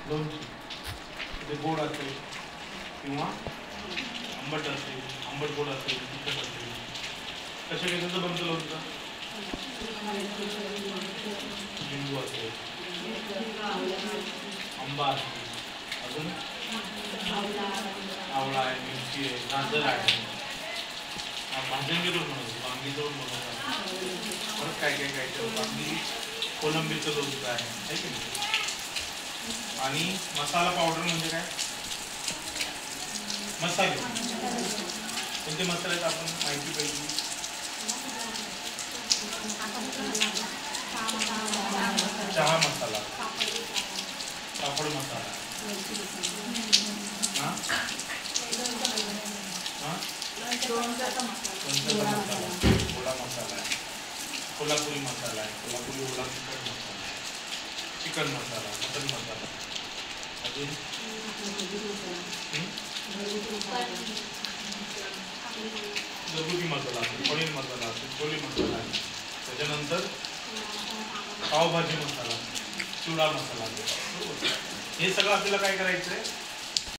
लोणची ते गोड असेल किंवा आंबट असेल, आंबट गोड असेल, तिखट असेल. कशा कशाचं बनतं लोणचं? लिंबू असेल, आंबा असेल, अजून आवळा आहे, मिरची आहे, गाजर आहे, भाजंगी रोड म्हणतो, वांगीचं रोड बनवतात, परत काय काय काय वांगी कोलंबीचं लोणचं आहे की नाही. आणि मसाला पावडर म्हणजे काय? मसाले कोणते मसाले आहेत आपण माहिती पाहिजे. चहा मसाला, पापड मसाला, लोणचा मसाला, ओला मसाला आहे, कोल्हापुरी मसाला आहे, कोल्हापुरी ओला तिखट मसाला आहे, चिकन मसाला, मटन मसाला, अजून घरगुती मसाला असेल, पनीर मसाला असेल, छोले मसाला आहे, त्याच्यानंतर पावभाजी मसाला, चिवडा मसाला. हे सगळं आपल्याला काय करायचं आहे?